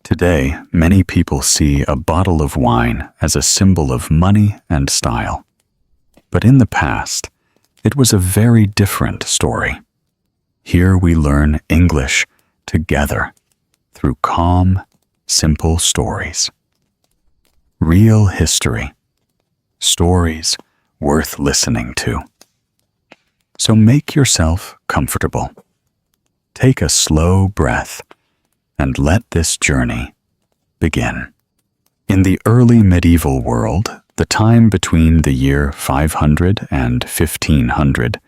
Today, many people see a bottle of wine as a symbol of money and style. But in the past, it was a very different story. Here we learn English together through calm, simple stories. Real history. Stories worth listening to. So make yourself comfortable. Take a slow breath and let this journey begin. In the early medieval world, the time between the year 500 and 1500,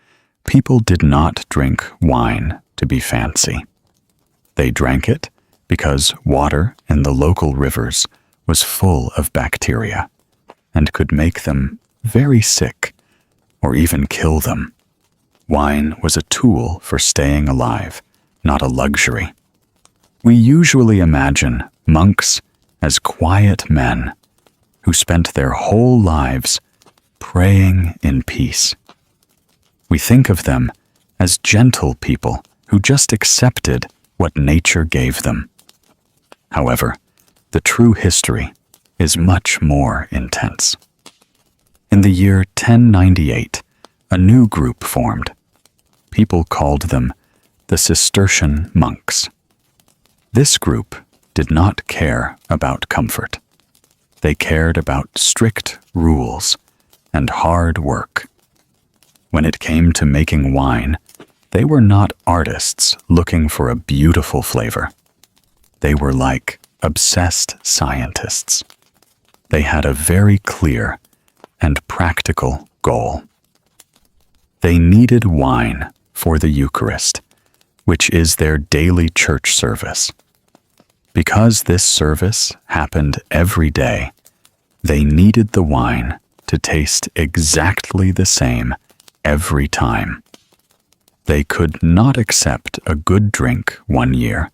people did not drink wine to be fancy. They drank it because water in the local rivers was full of bacteria and could make them very sick or even kill them. Wine was a tool for staying alive, not a luxury. We usually imagine monks as quiet men who spent their whole lives praying in peace. We think of them as gentle people who just accepted what nature gave them. However, the true history is much more intense. In the year 1098, a new group formed. People called them the Cistercian monks. This group did not care about comfort. They cared about strict rules and hard work. When it came to making wine, they were not artists looking for a beautiful flavor. They were like obsessed scientists. They had a very clear and practical goal. They needed wine for the Eucharist, which is their daily church service. Because this service happened every day, they needed the wine to taste exactly the same every time. They could not accept a good drink one year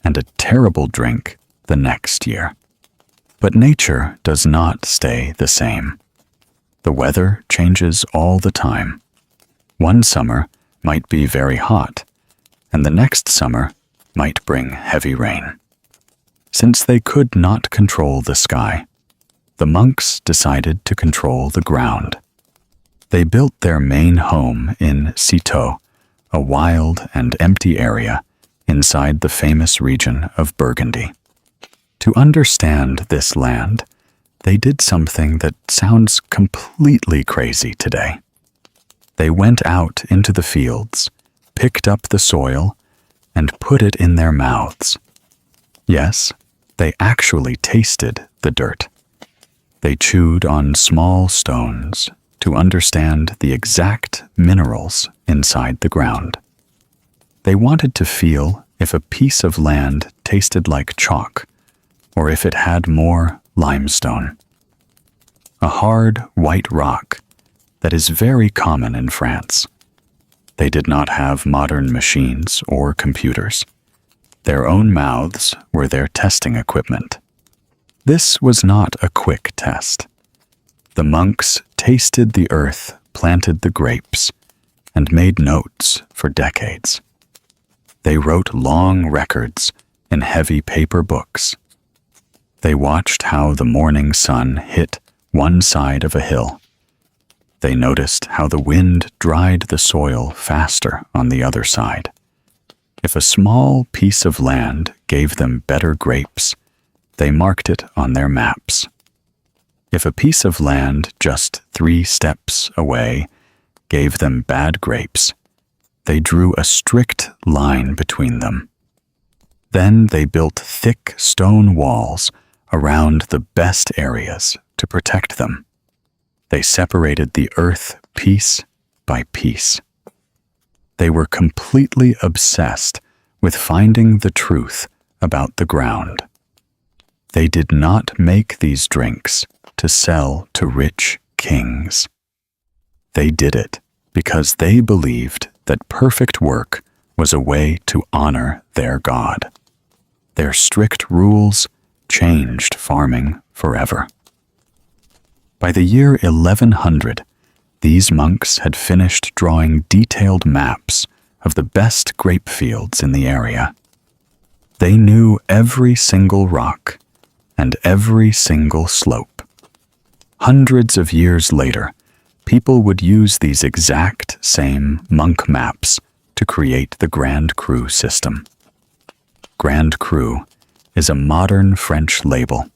and a terrible drink the next year. But nature does not stay the same. The weather changes all the time. One summer might be very hot, and the next summer might bring heavy rain. Since they could not control the sky, the monks decided to control the ground. They built their main home in Citeaux, a wild and empty area inside the famous region of Burgundy. To understand this land, they did something that sounds completely crazy today. They went out into the fields, picked up the soil, and put it in their mouths. Yes, they actually tasted the dirt. They chewed on small stones to understand the exact minerals inside the ground. They wanted to feel if a piece of land tasted like chalk or if it had more limestone. A hard white rock that is very common in France. They did not have modern machines or computers. Their own mouths were their testing equipment. This was not a quick test. The monks tasted the earth, planted the grapes, and made notes for decades. They wrote long records in heavy paper books. They watched how the morning sun hit one side of a hill. They noticed how the wind dried the soil faster on the other side. If a small piece of land gave them better grapes, they marked it on their maps. If a piece of land just 3 steps away gave them bad grapes, they drew a strict line between them. Then they built thick stone walls around the best areas to protect them. They separated the earth piece by piece. They were completely obsessed with finding the truth about the ground. They did not make these drinks to sell to rich kings. They did it because they believed that perfect work was a way to honor their God. Their strict rules changed farming forever. By the year 1100, these monks had finished drawing detailed maps of the best grape fields in the area. They knew every single rock and every single slope. Hundreds of years later, people would use these exact same monk maps to create the Grand Cru system. Grand Cru is a modern French label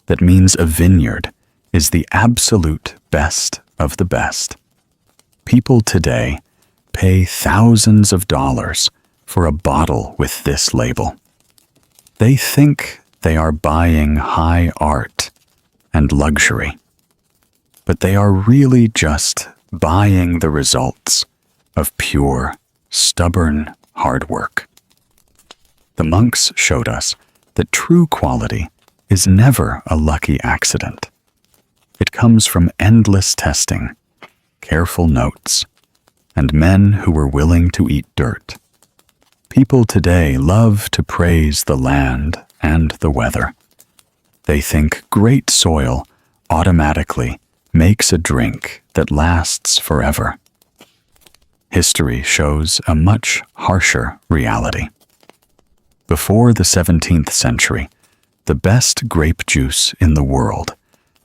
that means a vineyard is the absolute best of the best. People today pay thousands of dollars for a bottle with this label. They think they are buying high art and luxury, but they are really just buying the results of pure, stubborn hard work. The monks showed us that true quality is never a lucky accident. It comes from endless testing, careful notes, and men who were willing to eat dirt. People today love to praise the land and the weather. They think great soil automatically makes a drink that lasts forever. History shows a much harsher reality. Before the 17th century, the best grape juice in the world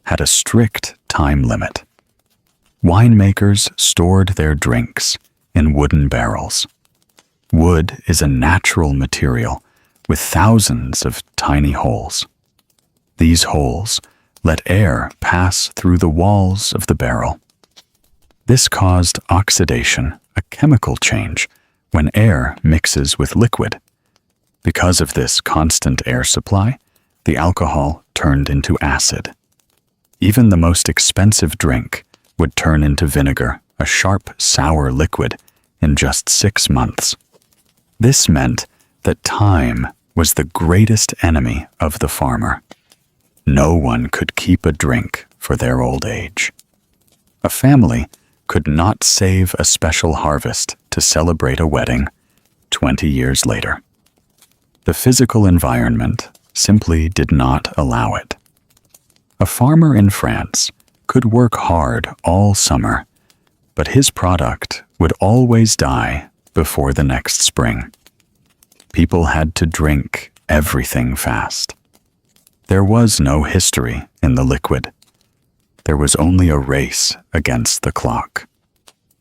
had a strict time limit. Winemakers stored their drinks in wooden barrels. Wood is a natural material with thousands of tiny holes. These holes let air pass through the walls of the barrel. This caused oxidation, a chemical change, when air mixes with liquid. Because of this constant air supply, the alcohol turned into acid. Even the most expensive drink would turn into vinegar, a sharp, sour liquid, in just 6 months. This meant that time was the greatest enemy of the farmer. No one could keep a drink for their old age. A family could not save a special harvest to celebrate a wedding 20 years later. The physical environment simply did not allow it. A farmer in France could work hard all summer, but his product would always die before the next spring. People had to drink everything fast. There was no history in the liquid. There was only a race against the clock.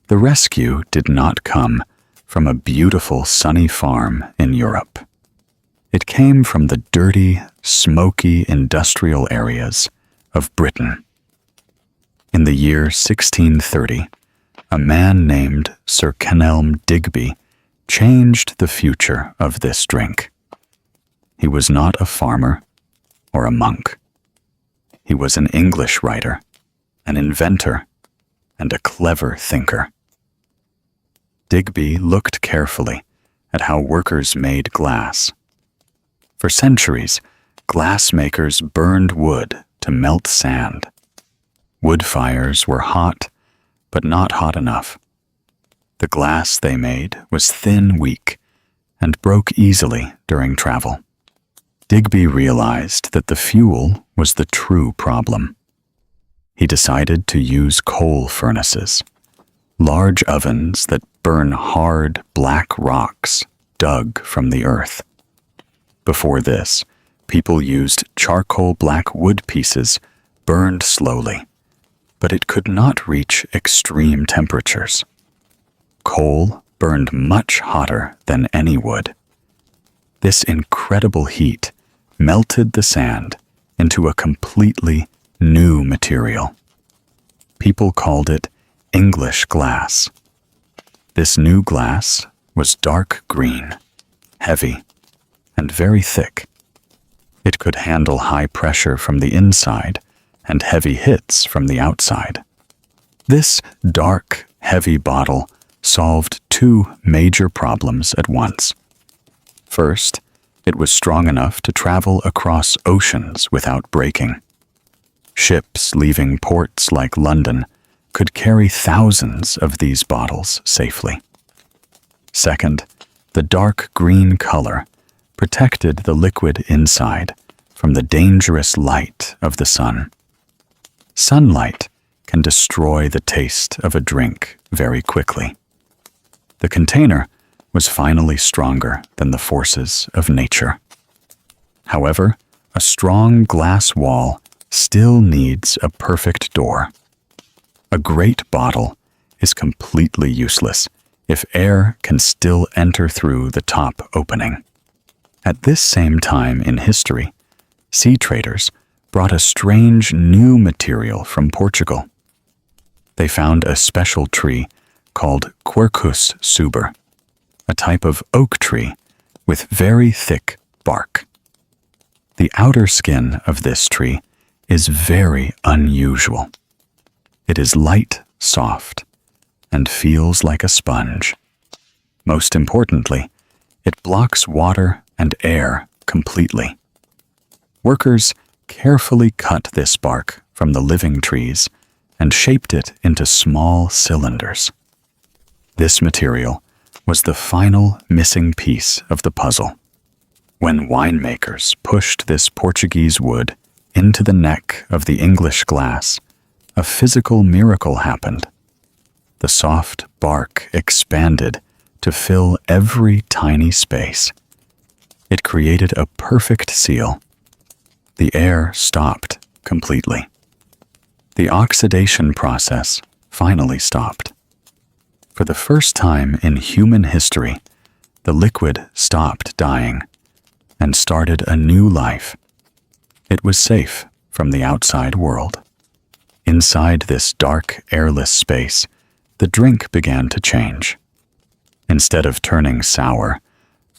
The rescue did not come from a beautiful sunny farm in Europe. It came from the dirty, smoky industrial areas of Britain. In the year 1630, a man named Sir Kenelm Digby changed the future of this drink. He was not a farmer or a monk. He was an English writer, an inventor, and a clever thinker. Digby looked carefully at how workers made glass. For centuries, glassmakers burned wood to melt sand. Wood fires were hot, but not hot enough. The glass they made was thin, weak, and broke easily during travel. Digby realized that the fuel was the true problem. He decided to use coal furnaces, large ovens that burn hard, black rocks dug from the earth. Before this, people used charcoal black wood pieces burned slowly, but it could not reach extreme temperatures. Coal burned much hotter than any wood. This incredible heat melted the sand into a completely new material. People called it English glass. This new glass was dark green, heavy, and very thick. It could handle high pressure from the inside and heavy hits from the outside. This dark, heavy bottle solved 2 major problems at once. First, it was strong enough to travel across oceans without breaking. Ships leaving ports like London could carry thousands of these bottles safely. Second, the dark green color protected the liquid inside from the dangerous light of the sun. Sunlight can destroy the taste of a drink very quickly. The container was finally stronger than the forces of nature. However, a strong glass wall still needs a perfect door. A great bottle is completely useless if air can still enter through the top opening. At this same time in history, sea traders brought a strange new material from Portugal. They found a special tree called Quercus suber, a type of oak tree with very thick bark. The outer skin of this tree is very unusual. It is light, soft, and feels like a sponge. Most importantly, it blocks water and air completely. Workers carefully cut this bark from the living trees and shaped it into small cylinders. This material was the final missing piece of the puzzle. When winemakers pushed this Portuguese wood into the neck of the English glass, a physical miracle happened. The soft bark expanded to fill every tiny space. It created a perfect seal. The air stopped completely. The oxidation process finally stopped. For the first time in human history, the liquid stopped dying and started a new life. It was safe from the outside world. Inside this dark, airless space, the drink began to change. Instead of turning sour,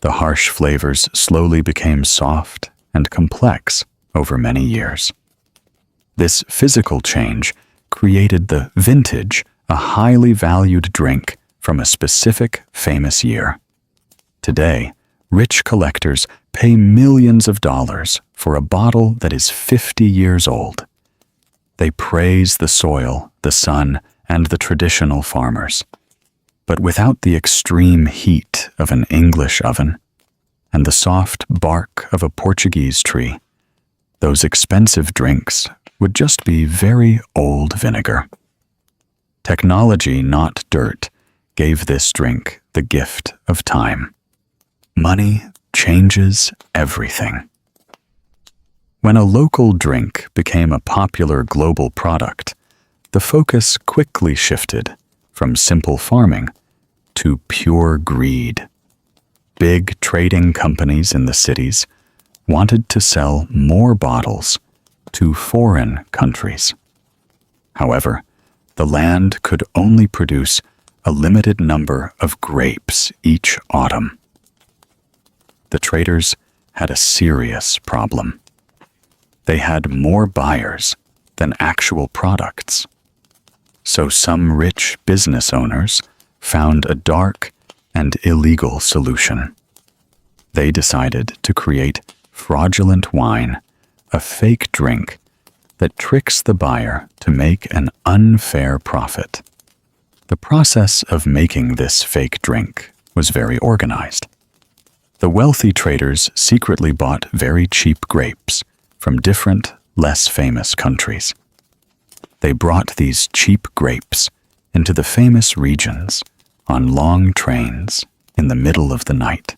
the harsh flavors slowly became soft and complex over many years. This physical change created the vintage, a highly valued drink from a specific famous year. Today, rich collectors pay millions of dollars for a bottle that is 50 years old. They praise the soil, the sun, and the traditional farmers. But without the extreme heat of an English oven and the soft bark of a Portuguese tree, those expensive drinks would just be very old vinegar. Technology, not dirt, gave this drink the gift of time. Money changes everything. When a local drink became a popular global product, the focus quickly shifted from simple farming to pure greed. Big trading companies in the cities wanted to sell more bottles to foreign countries. However, the land could only produce a limited number of grapes each autumn. The traders had a serious problem. They had more buyers than actual products. So some rich business owners found a dark and illegal solution. They decided to create fraudulent wine, a fake drink that tricks the buyer to make an unfair profit. The process of making this fake drink was very organized. The wealthy traders secretly bought very cheap grapes from different, less famous countries. They brought these cheap grapes into the famous regions on long trains in the middle of the night.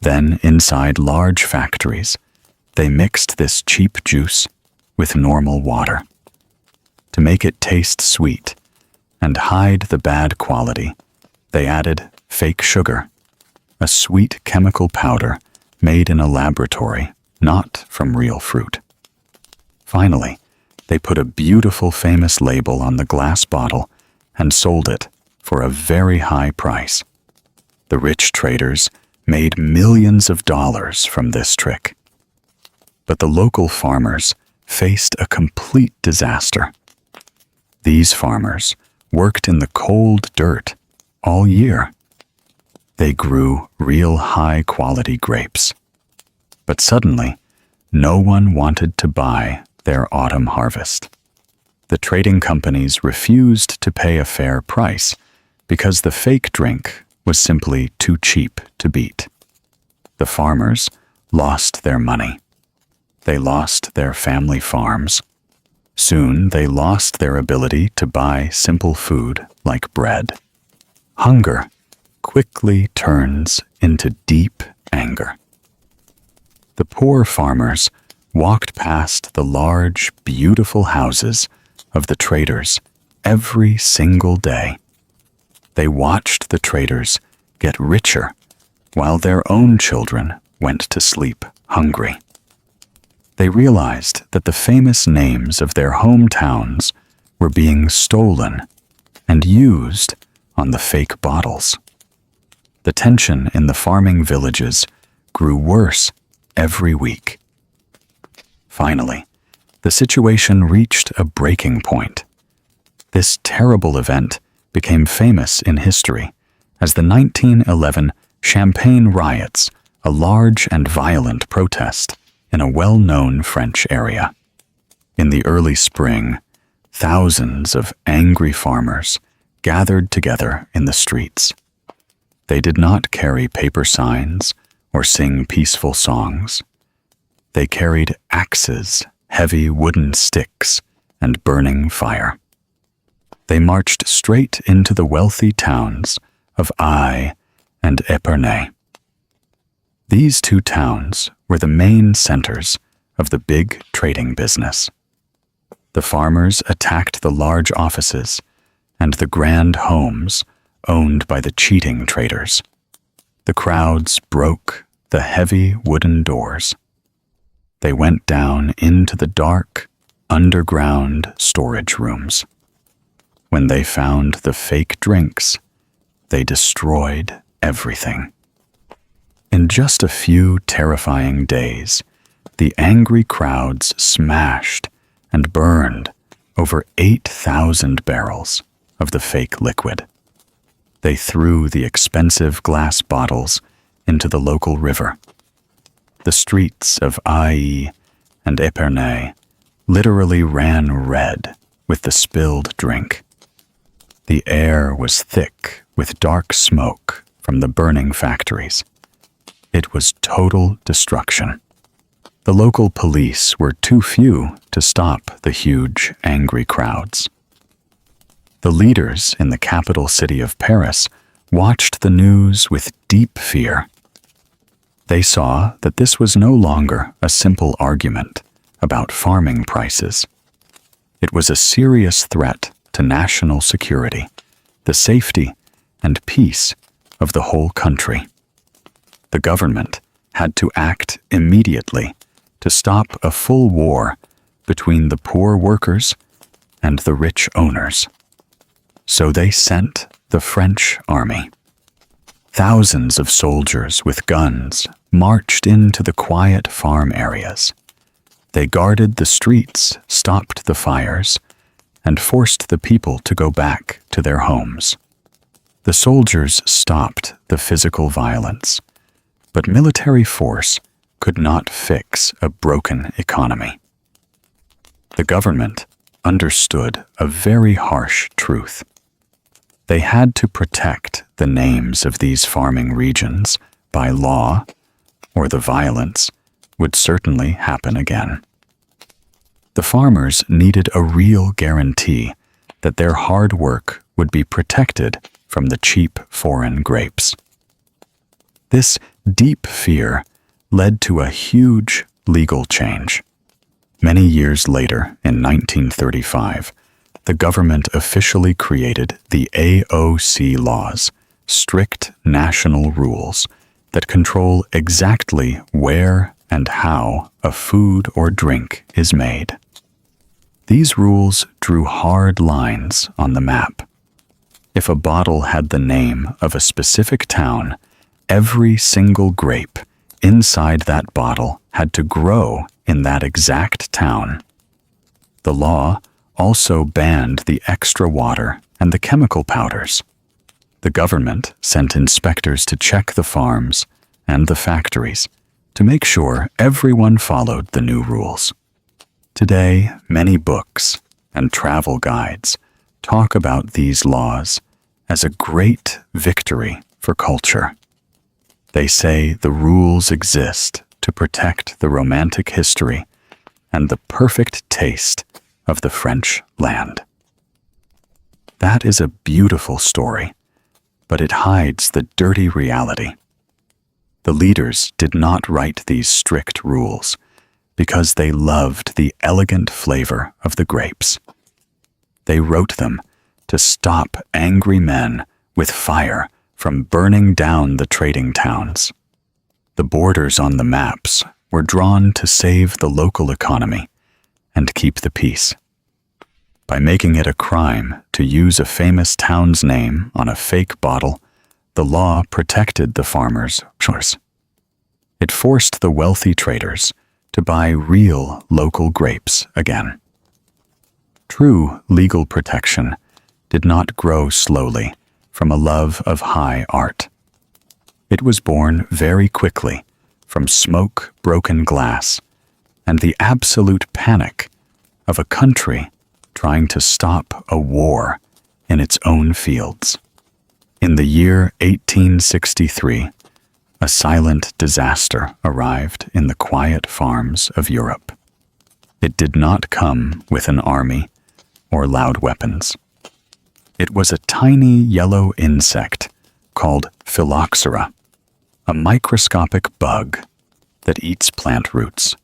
Then, inside large factories, they mixed this cheap juice with normal water. To make it taste sweet and hide the bad quality, they added fake sugar, a sweet chemical powder made in a laboratory, not from real fruit. Finally, they put a beautiful famous label on the glass bottle and sold it for a very high price. The rich traders made millions of dollars from this trick. But the local farmers faced a complete disaster. These farmers worked in the cold dirt all year. They grew real high-quality grapes. But suddenly, no one wanted to buy their autumn harvest. The trading companies refused to pay a fair price because the fake drink was simply too cheap to beat. The farmers lost their money. They lost their family farms. Soon they lost their ability to buy simple food like bread. Hunger quickly turns into deep anger. The poor farmers walked past the large, beautiful houses of the traders every single day. They watched the traders get richer while their own children went to sleep hungry. They realized that the famous names of their hometowns were being stolen and used on the fake bottles. The tension in the farming villages grew worse every week. Finally, the situation reached a breaking point. This terrible event became famous in history as the 1911 Champagne riots, a large and violent protest in a well-known French area. In the early spring, thousands of angry farmers gathered together in the streets. They did not carry paper signs or sing peaceful songs. They carried axes, heavy wooden sticks, and burning fire. They marched straight into the wealthy towns of Ai and Epernay. These two towns were the main centers of the big trading business. The farmers attacked the large offices and the grand homes owned by the cheating traders. The crowds broke the heavy wooden doors. They went down into the dark, underground storage rooms. When they found the fake drinks, they destroyed everything. In just a few terrifying days, the angry crowds smashed and burned over 8,000 barrels of the fake liquid. They threw the expensive glass bottles into the local river. The streets of Ai and Epernay literally ran red with the spilled drink. The air was thick with dark smoke from the burning factories. It was total destruction. The local police were too few to stop the huge, angry crowds. The leaders in the capital city of Paris watched the news with deep fear. They saw that this was no longer a simple argument about farming prices. It was a serious threat to national security, the safety and peace of the whole country. The government had to act immediately to stop a full war between the poor workers and the rich owners. So they sent the French army. Thousands of soldiers with guns marched into the quiet farm areas. They guarded the streets, stopped the fires, and forced the people to go back to their homes. The soldiers stopped the physical violence, but military force could not fix a broken economy. The government understood a very harsh truth. They had to protect the names of these farming regions by law, or the violence would certainly happen again. The farmers needed a real guarantee that their hard work would be protected from the cheap foreign grapes. This deep fear led to a huge legal change. Many years later, in 1935, the government officially created the AOC laws, strict national rules that control exactly where and how a food or drink is made. These rules drew hard lines on the map. If a bottle had the name of a specific town, every single grape inside that bottle had to grow in that exact town. The law also banned the extra water and the chemical powders. The government sent inspectors to check the farms and the factories to make sure everyone followed the new rules. Today, many books and travel guides talk about these laws as a great victory for culture. They say the rules exist to protect the romantic history and the perfect taste of the French land. That is a beautiful story, but it hides the dirty reality. The leaders did not write these strict rules because they loved the elegant flavor of the grapes. They wrote them to stop angry men with fire from burning down the trading towns. The borders on the maps were drawn to save the local economy and keep the peace. By making it a crime to use a famous town's name on a fake bottle, the law protected the farmers' shores. It forced the wealthy traders to buy real local grapes again. True legal protection did not grow slowly from a love of high art. It was born very quickly from smoke, broken glass, and the absolute panic of a country trying to stop a war in its own fields. In the year 1863, a silent disaster arrived in the quiet farms of Europe. It did not come with an army or loud weapons. It was a tiny yellow insect called phylloxera, a microscopic bug that eats plant roots.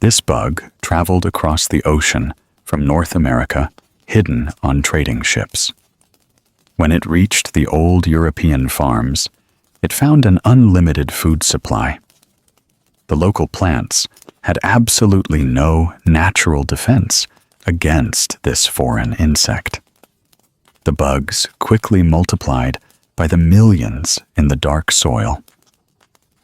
This bug traveled across the ocean from North America, hidden on trading ships. When it reached the old European farms, it found an unlimited food supply. The local plants had absolutely no natural defense against this foreign insect. The bugs quickly multiplied by the millions in the dark soil.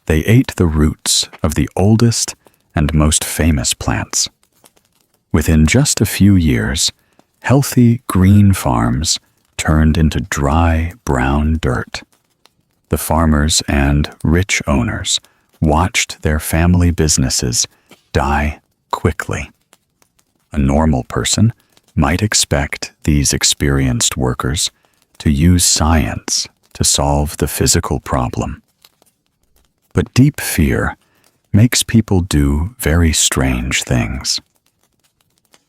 They ate the roots of the oldest and most famous plants. Within just a few years, healthy green farms turned into dry brown dirt. The farmers and rich owners watched their family businesses die quickly. A normal person might expect these experienced workers to use science to solve the physical problem. But deep fear makes people do very strange things.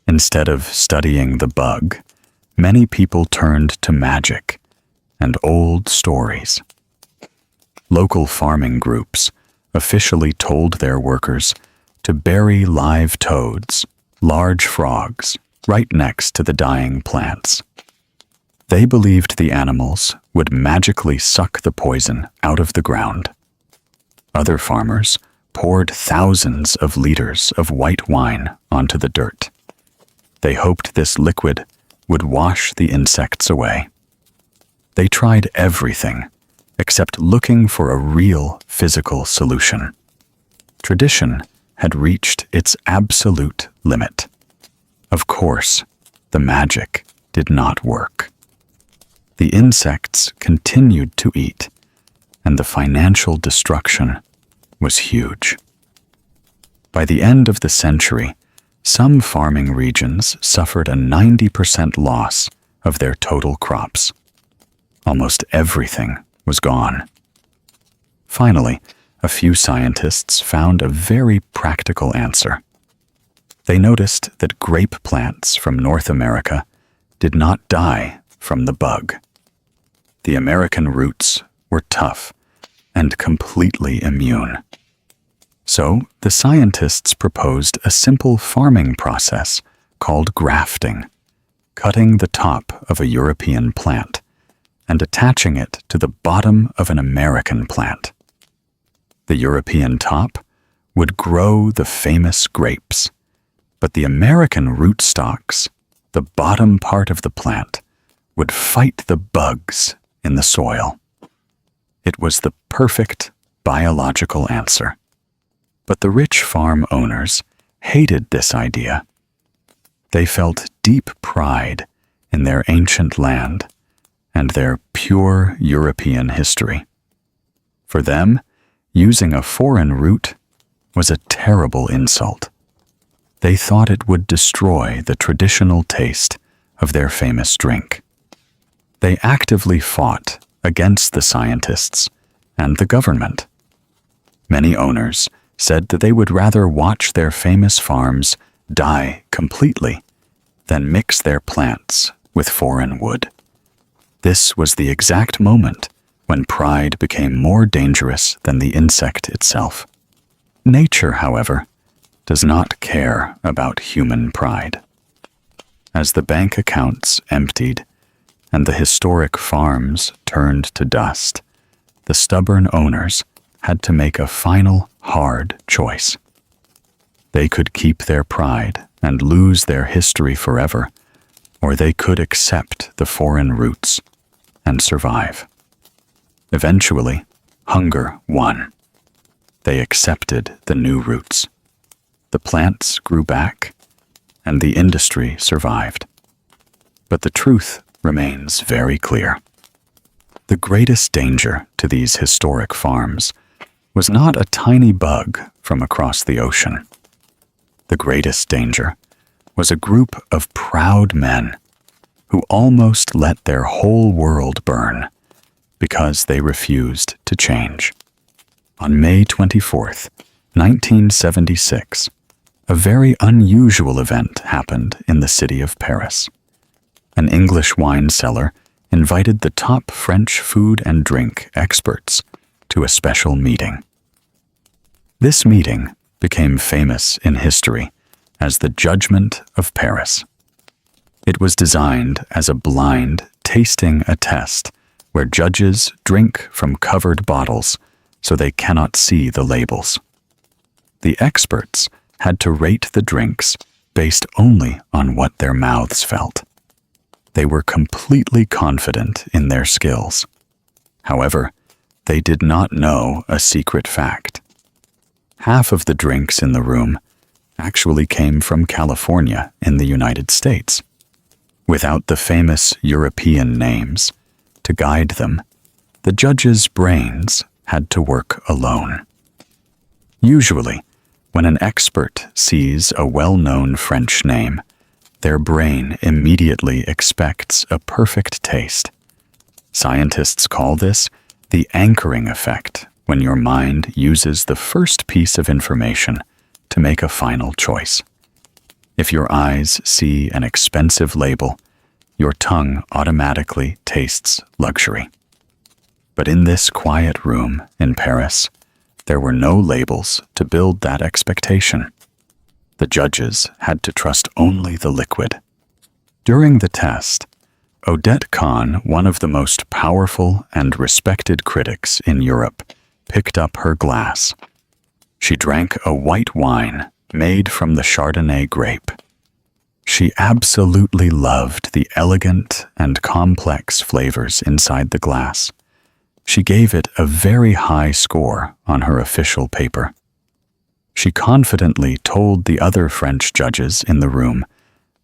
Instead of studying the bug, many people turned to magic and old stories. Local farming groups officially told their workers to bury live toads, large frogs, right next to the dying plants. They believed the animals would magically suck the poison out of the ground. Other farmers poured thousands of liters of white wine onto the dirt. They hoped this liquid would wash the insects away. They tried everything except looking for a real physical solution. Tradition had reached its absolute limit. Of course, the magic did not work. The insects continued to eat, and the financial destruction was huge. By the end of the century, some farming regions suffered a 90% loss of their total crops. Almost everything was gone. Finally, a few scientists found a very practical answer. They noticed that grape plants from North America did not die from the bug. The American roots were tough and completely immune. So the scientists proposed a simple farming process called grafting, cutting the top of a European plant and attaching it to the bottom of an American plant. The European top would grow the famous grapes, but the American rootstocks, the bottom part of the plant, would fight the bugs in the soil. It was the perfect biological answer. But the rich farm owners hated this idea. They felt deep pride in their ancient land and their pure European history. For them, using a foreign root was a terrible insult. They thought it would destroy the traditional taste of their famous drink. They actively fought against the scientists and the government. Many owners said that they would rather watch their famous farms die completely than mix their plants with foreign wood. This was the exact moment when pride became more dangerous than the insect itself. Nature, however, does not care about human pride. As the bank accounts emptied and the historic farms turned to dust, the stubborn owners had to make a final, hard choice. They could keep their pride and lose their history forever, or they could accept the foreign roots and survive. Eventually, hunger won. They accepted the new roots. The plants grew back, and the industry survived. But the truth remains very clear. The greatest danger to these historic farms was not a tiny bug from across the ocean. The greatest danger was a group of proud men who almost let their whole world burn because they refused to change. On May 24th, 1976, a very unusual event happened in the city of Paris. An English wine seller invited the top French food and drink experts to a special meeting. This meeting became famous in history as the Judgment of Paris. It was designed as a blind tasting a test where judges drink from covered bottles so they cannot see the labels. The experts had to rate the drinks based only on what their mouths felt. They were completely confident in their skills. However, they did not know a secret fact. Half of the drinks in the room actually came from California in the United States. Without the famous European names to guide them, the judges' brains had to work alone. Usually, when an expert sees a well-known French name, their brain immediately expects a perfect taste. Scientists call this the anchoring effect, when your mind uses the first piece of information to make a final choice. If your eyes see an expensive label, your tongue automatically tastes luxury. But in this quiet room in Paris, there were no labels to build that expectation. The judges had to trust only the liquid. During the test, Odette Kahn, one of the most powerful and respected critics in Europe, picked up her glass. She drank a white wine made from the Chardonnay grape. She absolutely loved the elegant and complex flavors inside the glass. She gave it a very high score on her official paper. She confidently told the other French judges in the room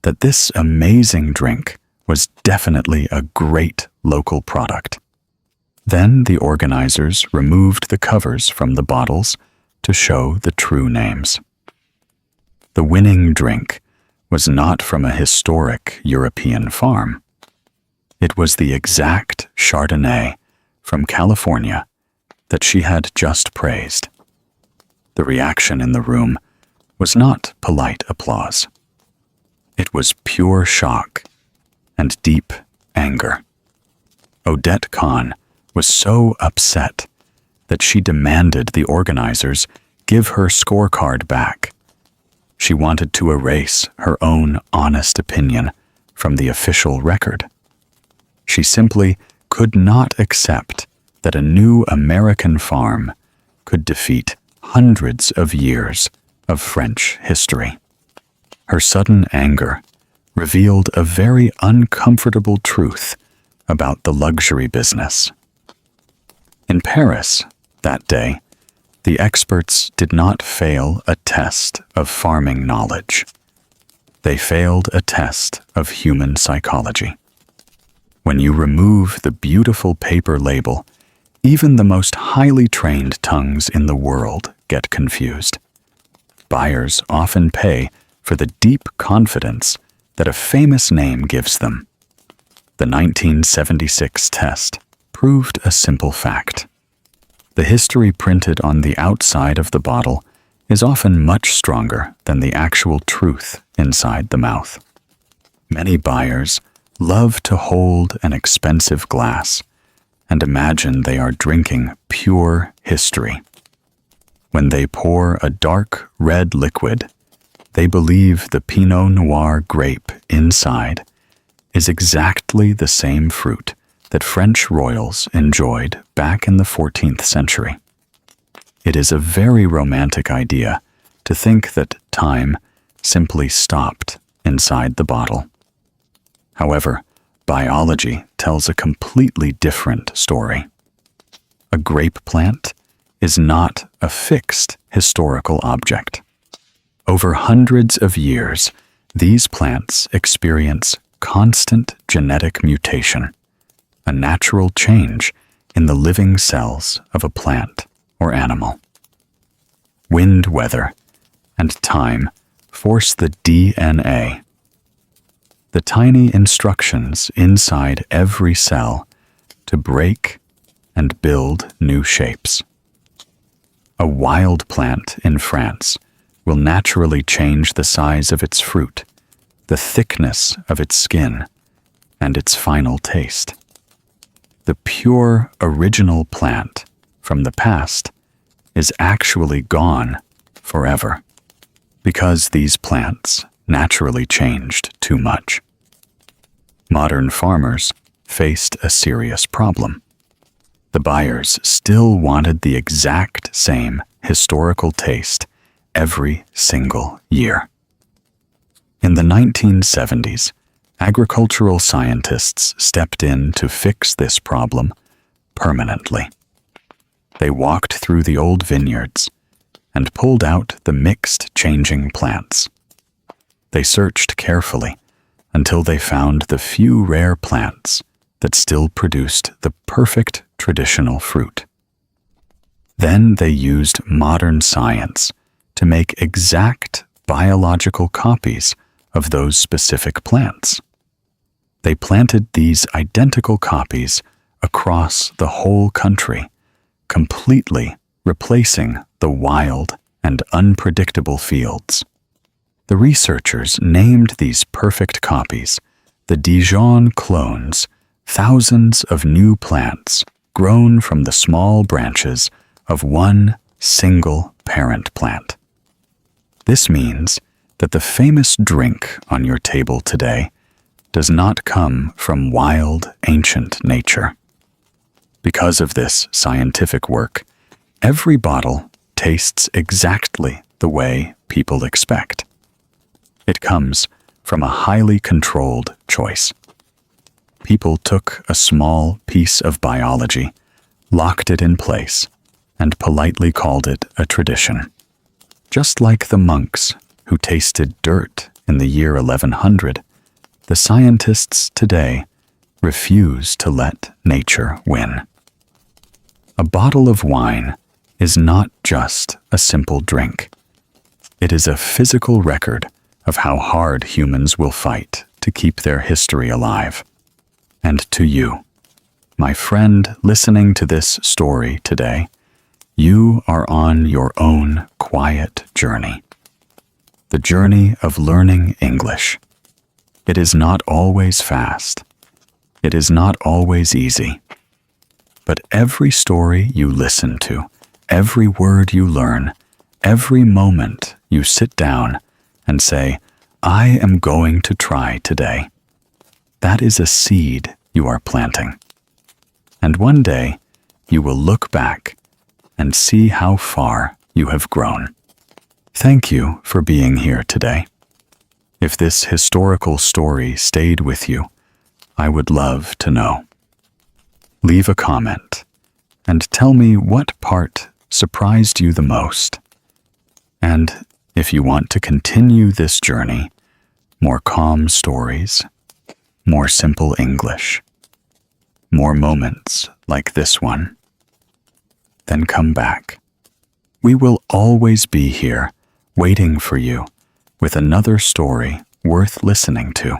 that this amazing drink was definitely a great local product. Then the organizers removed the covers from the bottles to show the true names. The winning drink was not from a historic European farm. It was the exact Chardonnay from California that she had just praised. The reaction in the room was not polite applause. It was pure shock and deep anger. Odette Kahn was so upset that she demanded the organizers give her scorecard back. She wanted to erase her own honest opinion from the official record. She simply could not accept that a new American farm could defeat hundreds of years of French history. Her sudden anger revealed a very uncomfortable truth about the luxury business. In Paris, that day, the experts did not fail a test of farming knowledge. They failed a test of human psychology. When you remove the beautiful paper label, even the most highly trained tongues in the world get confused. Buyers often pay for the deep confidence that a famous name gives them. The 1976 test proved a simple fact. The history printed on the outside of the bottle is often much stronger than the actual truth inside the mouth. Many buyers love to hold an expensive glass and imagine they are drinking pure history. When they pour a dark red liquid, they believe the Pinot Noir grape inside is exactly the same fruit that French royals enjoyed back in the 14th century. It is a very romantic idea to think that time simply stopped inside the bottle. However, biology tells a completely different story. A grape plant is not a fixed historical object. Over hundreds of years, these plants experience constant genetic mutation, a natural change in the living cells of a plant or animal. Wind, weather, and time force the DNA, the tiny instructions inside every cell, to break and build new shapes. A wild plant in France will naturally change the size of its fruit, the thickness of its skin, and its final taste. The pure original plant from the past is actually gone forever, because these plants naturally changed too much. Modern farmers faced a serious problem. The buyers still wanted the exact same historical taste every single year. In the 1970s, agricultural scientists stepped in to fix this problem permanently. They walked through the old vineyards and pulled out the mixed changing plants. They searched carefully until they found the few rare plants that still produced the perfect traditional fruit. Then they used modern science to make exact biological copies of those specific plants. They planted these identical copies across the whole country, completely replacing the wild and unpredictable fields. The researchers named these perfect copies the Dijon clones, thousands of new plants grown from the small branches of one single parent plant. This means that the famous drink on your table today does not come from wild, ancient nature. Because of this scientific work, every bottle tastes exactly the way people expect. It comes from a highly controlled choice. People took a small piece of biology, locked it in place, and politely called it a tradition. Just like the monks who tasted dirt in the year 1100, the scientists today refuse to let nature win. A bottle of wine is not just a simple drink. It is a physical record of how hard humans will fight to keep their history alive. And to you, my friend listening to this story today, you are on your own quiet journey. The journey of learning English. It is not always fast. It is not always easy. But every story you listen to, every word you learn, every moment you sit down and say, I am going to try today, that is a seed you are planting. And one day, you will look back and see how far you have grown. Thank you for being here today. If this historical story stayed with you, I would love to know. Leave a comment and tell me what part surprised you the most. And if you want to continue this journey, more calm stories, more simple English, more moments like this one, then come back. We will always be here, waiting for you, with another story worth listening to.